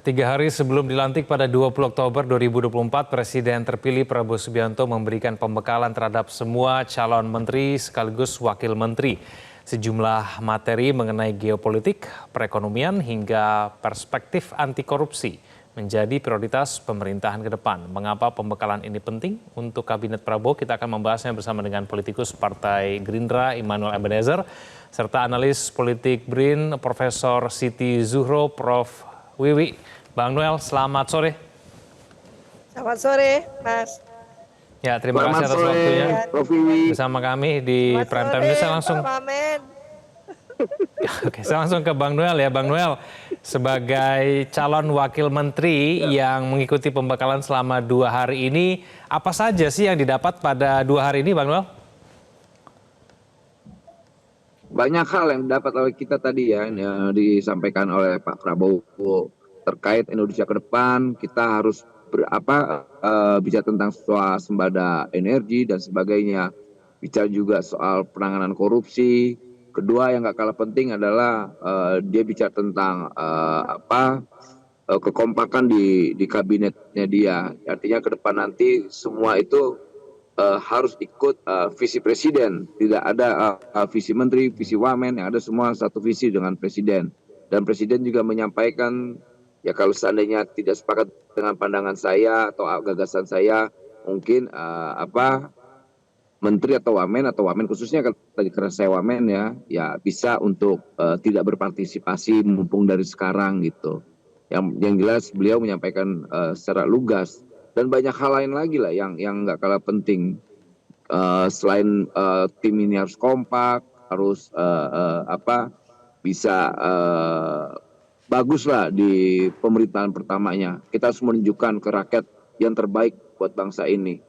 3 hari sebelum dilantik pada 20 Oktober 2024, Presiden terpilih Prabowo Subianto memberikan pembekalan terhadap semua calon menteri sekaligus wakil menteri. Sejumlah materi mengenai geopolitik, perekonomian, hingga perspektif anti korupsi menjadi prioritas pemerintahan ke depan. Mengapa pembekalan ini penting untuk Kabinet Prabowo? Kita akan membahasnya bersama dengan politikus Partai Gerindra, Immanuel Ebenezer, serta analis politik BRIN, Profesor Siti Zuhro, Prof. Wiwi. Bang Noel, selamat sore. Selamat sore, Mas. Ya, terima kasih atas waktunya bersama kami di Prime Time News. Saya langsung, Oke, saya langsung ke Bang Noel ya. Bang Noel, sebagai calon wakil menteri yang mengikuti pembekalan selama 2 hari ini, apa saja sih yang didapat pada 2 hari ini, Bang Noel? Banyak hal yang didapat oleh kita tadi ya, yang disampaikan oleh Pak Prabowo terkait Indonesia ke depan. Kita harus bicara tentang swasembada energi dan sebagainya, bicara juga soal penanganan korupsi. Kedua yang gak kalah penting adalah dia bicara tentang kekompakan di kabinetnya dia. Artinya ke depan nanti semua itu harus ikut visi presiden. Tidak ada visi menteri, visi wamen, yang ada semua satu visi dengan presiden. Dan presiden juga menyampaikan, ya kalau seandainya tidak sepakat dengan pandangan saya atau gagasan saya, mungkin menteri atau wamen khususnya karena saya wamen ya bisa untuk tidak berpartisipasi mumpung dari sekarang gitu. Yang jelas beliau menyampaikan secara lugas. Dan banyak hal lain lagi lah yang nggak kalah penting. Selain tim ini harus kompak, harus bisa bagus lah di pemerintahan pertamanya. Kita harus menunjukkan ke rakyat yang terbaik buat bangsa ini.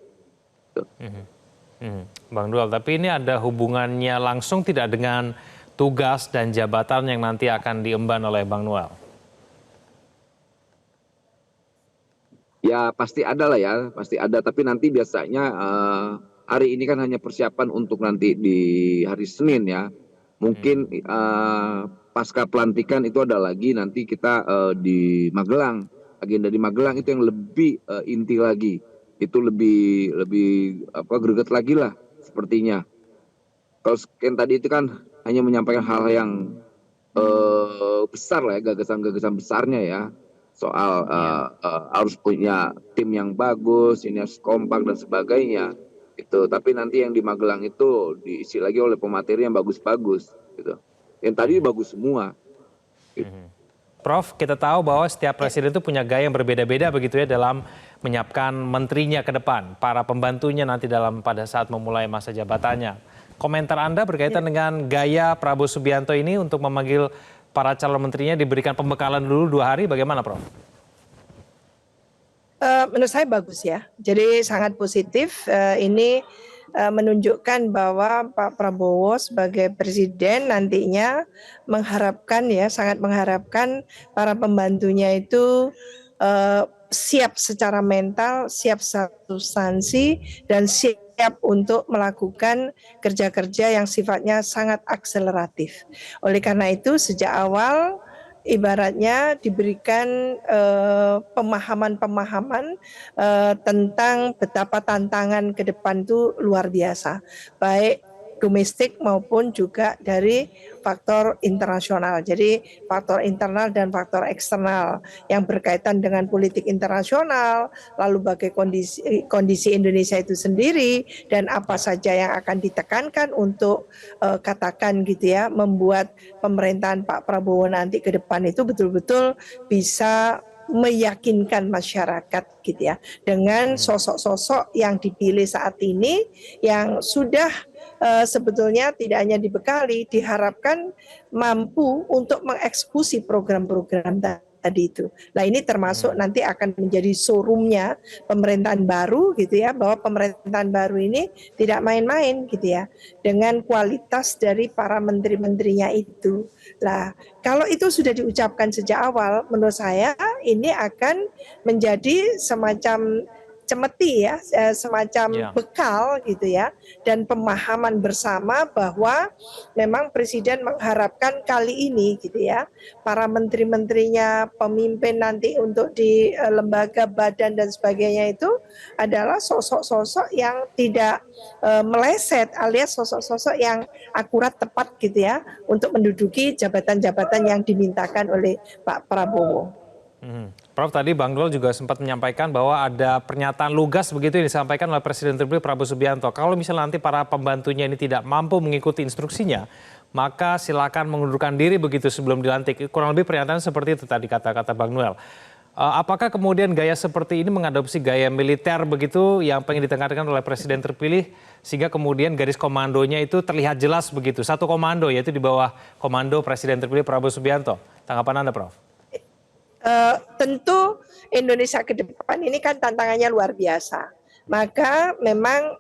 Bang Dual, tapi ini ada hubungannya langsung tidak dengan tugas dan jabatan yang nanti akan diemban oleh Bang Noel? Ya pasti ada lah ya, pasti ada. Tapi nanti biasanya hari ini kan hanya persiapan untuk nanti di hari Senin ya. Mungkin pasca pelantikan itu ada lagi nanti kita di Magelang. Agenda di Magelang itu yang lebih inti lagi. Itu lebih greget lagi lah sepertinya. Kalau sekian tadi itu kan hanya menyampaikan hal yang besar lah ya, gagasan-gagasan besarnya ya. Soal harus punya tim yang bagus, ini harus kompak dan sebagainya. Itu. Tapi nanti yang di Magelang itu diisi lagi oleh pemateri yang bagus-bagus. Gitu. Yang tadi bagus semua. Gitu. Prof, kita tahu bahwa setiap presiden itu punya gaya yang berbeda-beda begitu ya dalam menyiapkan menterinya ke depan, para pembantunya nanti pada saat memulai masa jabatannya. Komentar Anda berkaitan dengan gaya Prabowo Subianto ini untuk memanggil para calon menterinya diberikan pembekalan dulu 2 hari, bagaimana Prof? Menurut saya bagus ya, jadi sangat positif. Ini menunjukkan bahwa Pak Prabowo sebagai presiden nantinya sangat mengharapkan para pembantunya itu siap secara mental, siap substansi, dan siap untuk melakukan kerja-kerja yang sifatnya sangat akseleratif. Oleh karena itu sejak awal ibaratnya diberikan pemahaman-pemahaman tentang betapa tantangan ke depan itu luar biasa, baik domestik maupun juga dari faktor internasional. Jadi faktor internal dan faktor eksternal yang berkaitan dengan politik internasional, lalu bagaimana kondisi Indonesia itu sendiri dan apa saja yang akan ditekankan untuk katakan gitu ya, membuat pemerintahan Pak Prabowo nanti ke depan itu betul-betul bisa meyakinkan masyarakat gitu ya, dengan sosok-sosok yang dipilih saat ini yang sudah sebetulnya tidak hanya dibekali, diharapkan mampu untuk mengeksekusi program-program tadi itu. Nah ini termasuk nanti akan menjadi showroomnya pemerintahan baru gitu ya, bahwa pemerintahan baru ini tidak main-main gitu ya, dengan kualitas dari para menteri-menterinya itu. Nah kalau itu sudah diucapkan sejak awal, menurut saya ini akan menjadi semacam cemeti ya, semacam Ya. bekal gitu ya, dan pemahaman bersama bahwa memang Presiden mengharapkan kali ini gitu ya, para menteri-menterinya, pemimpin nanti untuk di lembaga, badan dan sebagainya itu adalah sosok-sosok yang tidak meleset, alias sosok-sosok yang akurat tepat gitu ya untuk menduduki jabatan-jabatan yang dimintakan oleh Pak Prabowo. Prof, tadi Bang Dol juga sempat menyampaikan bahwa ada pernyataan lugas begitu yang disampaikan oleh Presiden terpilih Prabowo Subianto. Kalau misalnya nanti para pembantunya ini tidak mampu mengikuti instruksinya, maka silakan mengundurkan diri begitu sebelum dilantik. Kurang lebih pernyataan seperti itu tadi kata-kata Bang Noel. Apakah kemudian gaya seperti ini mengadopsi gaya militer begitu yang pengen ditekankan oleh Presiden terpilih sehingga kemudian garis komandonya itu terlihat jelas begitu. Satu komando yaitu di bawah komando Presiden terpilih Prabowo Subianto. Tanggapan Anda, Prof? Tentu Indonesia ke depan ini kan tantangannya luar biasa. Maka memang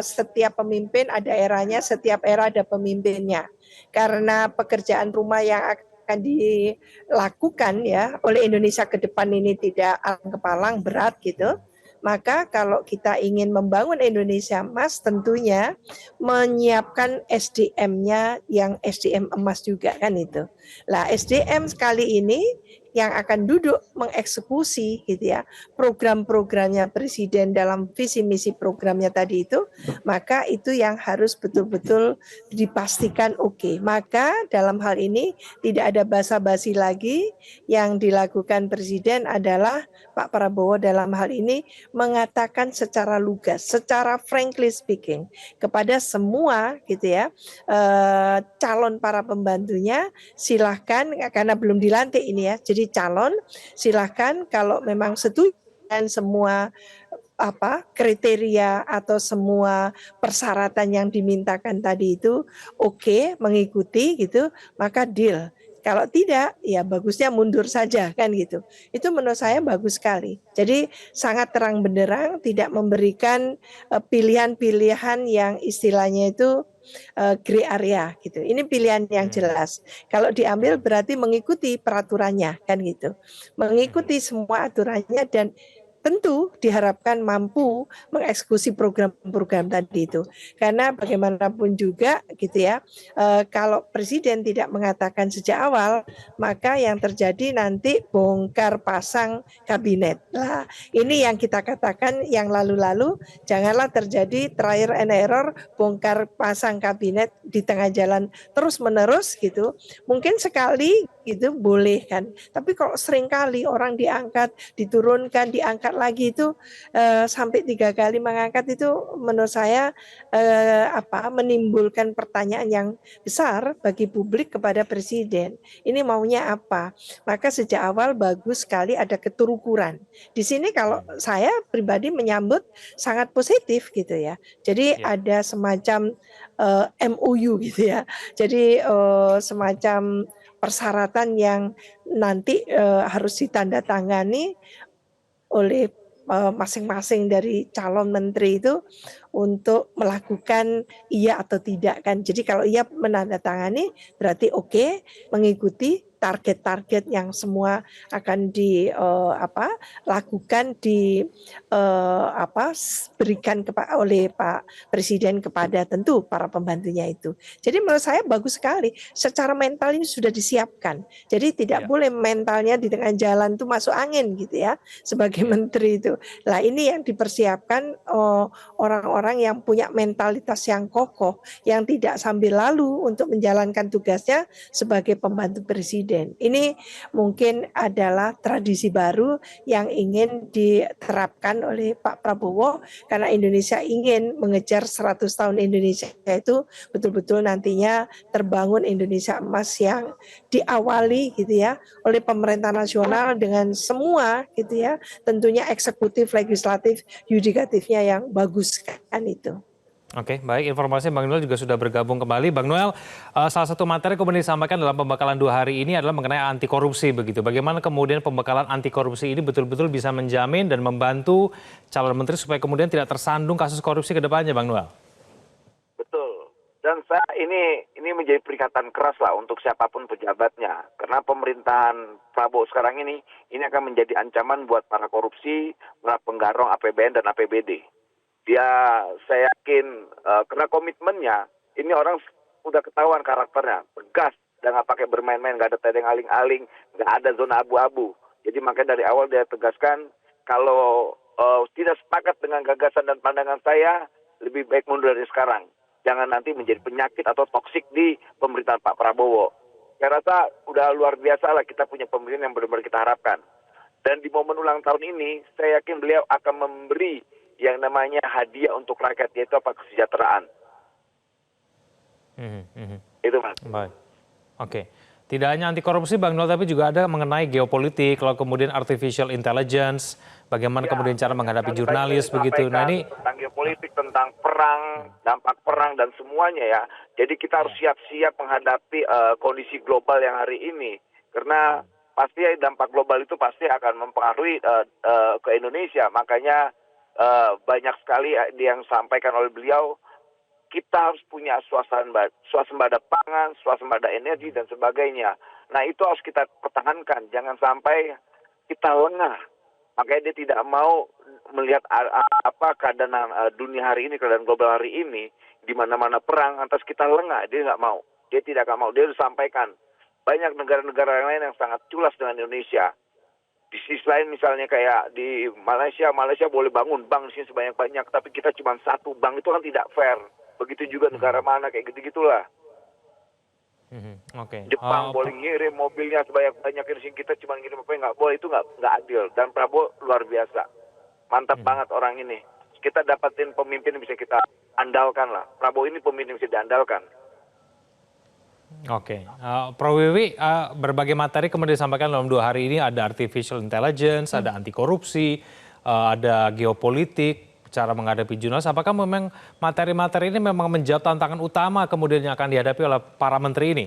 setiap pemimpin ada eranya, setiap era ada pemimpinnya. Karena pekerjaan rumah yang akan dilakukan ya oleh Indonesia ke depan ini tidak alang-kepalang berat gitu. Maka kalau kita ingin membangun Indonesia emas tentunya menyiapkan SDM-nya yang SDM emas juga kan itu. Lah SDM sekali ini yang akan duduk mengeksekusi gitu ya program-programnya Presiden dalam visi misi programnya tadi itu, maka itu yang harus betul-betul dipastikan oke. Maka dalam hal ini tidak ada basa-basi lagi, yang dilakukan Presiden adalah Pak Prabowo dalam hal ini mengatakan secara lugas, secara frankly speaking kepada semua gitu ya calon para pembantunya, silahkan karena belum dilantik ini ya, jadi calon silahkan kalau memang setuju dan semua kriteria atau semua persyaratan yang dimintakan tadi itu oke, mengikuti gitu, maka deal. Kalau tidak, ya bagusnya mundur saja kan gitu. Itu menurut saya bagus sekali. Jadi sangat terang benderang, tidak memberikan pilihan-pilihan yang istilahnya itu gray area gitu. Ini pilihan yang jelas. Kalau diambil berarti mengikuti peraturannya kan gitu. Mengikuti semua aturannya dan tentu diharapkan mampu mengeksekusi program-program tadi itu. Karena bagaimanapun juga gitu ya, kalau Presiden tidak mengatakan sejak awal, maka yang terjadi nanti bongkar pasang kabinet. Nah, ini yang kita katakan yang lalu-lalu, janganlah terjadi trial and error, bongkar pasang kabinet di tengah jalan terus-menerus gitu. Mungkin sekali gitu boleh kan, tapi kalau seringkali orang diangkat, diturunkan, diangkat lagi itu sampai 3 kali mengangkat itu menurut saya menimbulkan pertanyaan yang besar bagi publik kepada Presiden. Ini maunya apa? Maka sejak awal bagus sekali ada keterukuran. Di sini kalau saya pribadi menyambut sangat positif gitu ya. Jadi ada semacam MOU gitu ya. Jadi semacam persyaratan yang nanti harus ditandatangani oleh masing-masing dari calon menteri itu untuk melakukan iya atau tidak kan. Jadi kalau iya menandatangani berarti oke, mengikuti target-target yang semua akan lakukan berikan oleh Pak Presiden kepada tentu para pembantunya itu. Jadi menurut saya bagus sekali. Secara mental ini sudah disiapkan. Jadi tidak boleh mentalnya di tengah jalan itu masuk angin gitu ya sebagai menteri itu. Nah ini yang dipersiapkan orang-orang yang punya mentalitas yang kokoh, yang tidak sambil lalu untuk menjalankan tugasnya sebagai pembantu Presiden. Ini mungkin adalah tradisi baru yang ingin diterapkan oleh Pak Prabowo karena Indonesia ingin mengejar 100 tahun Indonesia itu betul-betul nantinya terbangun Indonesia emas yang diawali gitu ya oleh pemerintah nasional dengan semua gitu ya, tentunya eksekutif, legislatif, yudikatifnya yang bagus kan itu. Oke, baik. Informasi Bang Noel juga sudah bergabung kembali. Bang Noel, salah satu materi kemudian disampaikan dalam pembekalan 2 hari ini adalah mengenai anti korupsi begitu. Bagaimana kemudian pembekalan anti korupsi ini betul-betul bisa menjamin dan membantu calon menteri supaya kemudian tidak tersandung kasus korupsi ke depannya, Bang Noel? Betul. Dan saya ini menjadi peringatan keras lah untuk siapapun pejabatnya. Karena pemerintahan Prabowo sekarang ini akan menjadi ancaman buat para korupsi, para penggarong APBN dan APBD. Saya yakin karena komitmennya, ini orang udah ketahuan karakternya, tegas dan nggak pakai bermain-main, nggak ada tedeng aling-aling, nggak ada zona abu-abu. Jadi makanya dari awal dia tegaskan kalau tidak sepakat dengan gagasan dan pandangan saya, lebih baik mundur dari sekarang. Jangan nanti menjadi penyakit atau toksik di pemerintahan Pak Prabowo. Saya rasa udah luar biasa lah kita punya pemimpin yang benar-benar kita harapkan. Dan di momen ulang tahun ini, saya yakin beliau akan memberi yang namanya hadiah untuk rakyat, yaitu apa? Kesejahteraan. Itu Mas. Baik. Oke. Tidak hanya anti korupsi Bang Noel, tapi juga ada mengenai geopolitik, kalau kemudian artificial intelligence, bagaimana kemudian cara menghadapi jurnalis begitu. Nah ini tentang geopolitik, tentang perang, dampak perang dan semuanya ya. Jadi kita harus siap-siap menghadapi kondisi global yang hari ini. Karena pasti dampak global itu pasti akan mempengaruhi ke Indonesia. Makanya banyak sekali yang disampaikan oleh beliau, kita harus punya swasembada pangan, swasembada energi dan sebagainya. Nah itu harus kita pertahankan, jangan sampai kita lengah. Makanya dia tidak mau melihat apa keadaan dunia hari ini, keadaan global hari ini, di mana-mana perang, lantas kita lengah. Dia nggak mau, dia tidak akan mau. Dia harus sampaikan banyak negara-negara yang lain yang sangat culas dengan Indonesia. Di sisi lain misalnya kayak di Malaysia boleh bangun bank di sini sebanyak-banyak, tapi kita cuma satu bank, itu kan tidak fair. Begitu juga negara mana kayak gitu-gitulah. Jepang boleh ngirim mobilnya sebanyak-banyak, di sini kita cuma ngirim apa, nggak boleh, itu nggak adil. Dan Prabowo luar biasa, mantap banget orang ini. Kita dapatin pemimpin yang bisa kita andalkan lah. Prabowo ini pemimpin yang bisa diandalkan. Oke, Prof. Wiwi, berbagai materi kemudian disampaikan dalam 2 hari ini, ada artificial intelligence, ada anti korupsi, ada geopolitik, cara menghadapi jurnalis. Apakah memang materi-materi ini memang menjawab tantangan utama kemudian yang akan dihadapi oleh para menteri ini,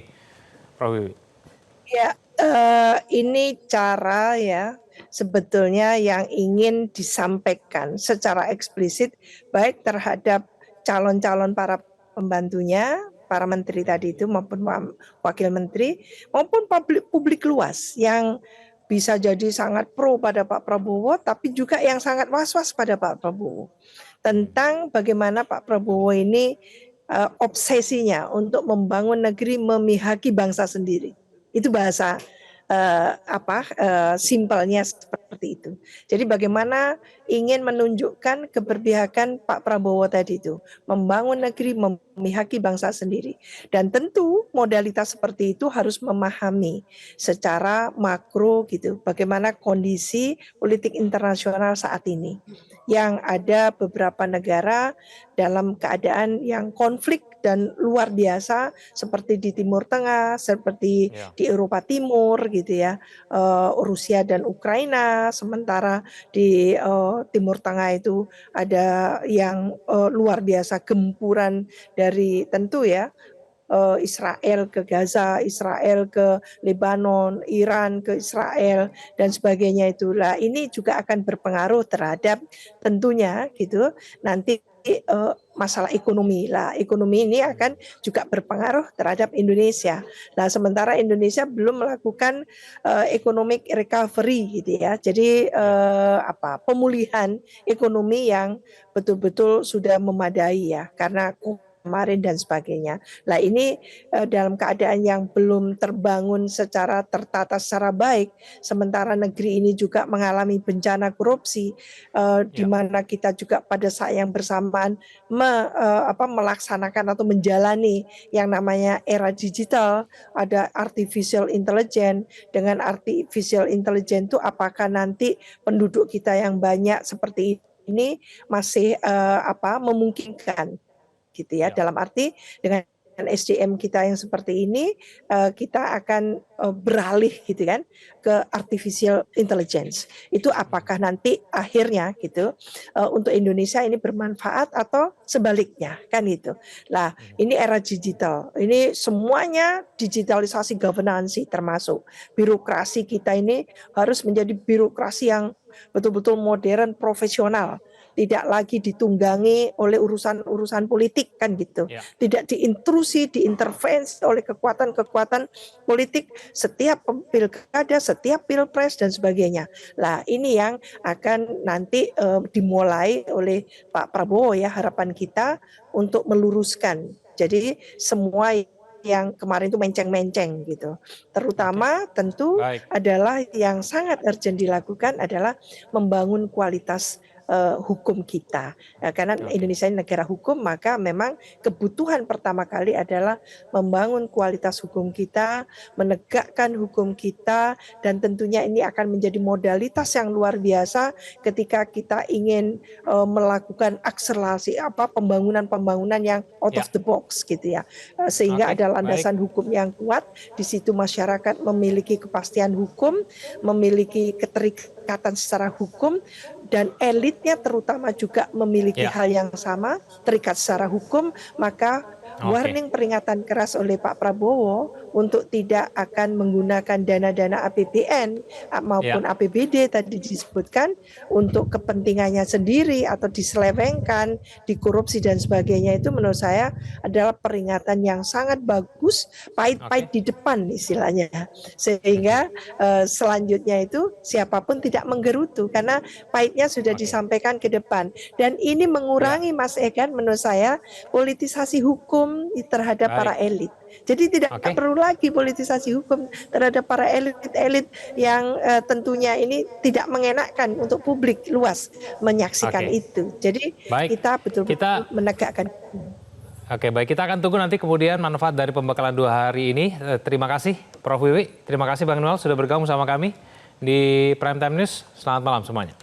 Prof. Wiwi? Ya, ini cara ya sebetulnya yang ingin disampaikan secara eksplisit baik terhadap calon-calon para pembantunya, para menteri tadi itu maupun wakil menteri, maupun publik luas yang bisa jadi sangat pro pada Pak Prabowo, tapi juga yang sangat was-was pada Pak Prabowo. Tentang bagaimana Pak Prabowo ini obsesinya untuk membangun negeri memihaki bangsa sendiri. Itu bahasa simpelnya seperti itu. Jadi bagaimana ingin menunjukkan keberpihakan Pak Prabowo tadi itu, membangun negeri memihaki bangsa sendiri. Dan tentu modalitas seperti itu harus memahami secara makro gitu, bagaimana kondisi politik internasional saat ini. Yang ada beberapa negara dalam keadaan yang konflik dan luar biasa seperti di Timur Tengah, seperti di Eropa Timur gitu ya, Rusia dan Ukraina. Sementara di Timur Tengah itu ada yang luar biasa gempuran dari tentu ya, Israel ke Gaza, Israel ke Lebanon, Iran ke Israel dan sebagainya itulah. Ini juga akan berpengaruh terhadap tentunya gitu nanti masalah ekonomi lah. Ekonomi ini akan juga berpengaruh terhadap Indonesia. Nah, sementara Indonesia belum melakukan economic recovery gitu ya. Jadi pemulihan ekonomi yang betul-betul sudah memadai ya, karena kemarin dan sebagainya. Nah ini dalam keadaan yang belum terbangun secara tertata secara baik, sementara negeri ini juga mengalami bencana korupsi, di mana kita juga pada saat yang bersamaan melaksanakan atau menjalani yang namanya era digital, ada artificial intelligence. Dengan artificial intelligence itu apakah nanti penduduk kita yang banyak seperti ini masih memungkinkan gitu ya, dalam arti dengan SDM kita yang seperti ini kita akan beralih gitu kan ke artificial intelligence. Itu apakah nanti akhirnya gitu untuk Indonesia ini bermanfaat atau sebaliknya kan gitu. Nah, ini era digital. Ini semuanya digitalisasi governance termasuk birokrasi kita ini harus menjadi birokrasi yang betul-betul modern, profesional. tidak lagi ditunggangi oleh urusan-urusan politik kan gitu. Ya. Tidak diintrusi, diintervensi oleh kekuatan-kekuatan politik setiap pilkada, setiap pilpres dan sebagainya. Lah ini yang akan nanti dimulai oleh Pak Prabowo ya, harapan kita untuk meluruskan. Jadi semua yang kemarin itu menceng-menceng gitu. Terutama tentu Baik. adalah yang sangat urgent dilakukan adalah membangun kualitas hukum kita. Karena Oke. Indonesia ini negara hukum, maka memang kebutuhan pertama kali adalah membangun kualitas hukum kita, menegakkan hukum kita, dan tentunya ini akan menjadi modalitas yang luar biasa ketika kita ingin melakukan akselerasi pembangunan yang out of the box gitu ya. Sehingga Oke, ada landasan hukum yang kuat, di situ masyarakat memiliki kepastian hukum, memiliki keterikatan secara hukum, dan elitnya terutama juga memiliki Ya. hal yang sama, terikat secara hukum, maka warning peringatan keras oleh Pak Prabowo untuk tidak akan menggunakan dana-dana APBN maupun APBD tadi disebutkan untuk kepentingannya sendiri atau diselewengkan, dikorupsi dan sebagainya, itu menurut saya adalah peringatan yang sangat bagus, pahit-pahit di depan istilahnya, sehingga selanjutnya itu siapapun tidak menggerutu karena pahitnya sudah disampaikan ke depan, dan ini mengurangi Mas Egan menurut saya politisasi hukum terhadap para elit. Jadi tidak perlu lagi politisasi hukum terhadap para elit-elit yang tentunya ini tidak mengenakkan untuk publik luas menyaksikan itu. Jadi kita betul-betul menegakkan. Oke, baik, kita akan tunggu nanti kemudian manfaat dari pembekalan 2 hari ini. Terima kasih Prof. Wiwi, terima kasih Bang Noel sudah bergabung sama kami di Prime Time News. Selamat malam semuanya.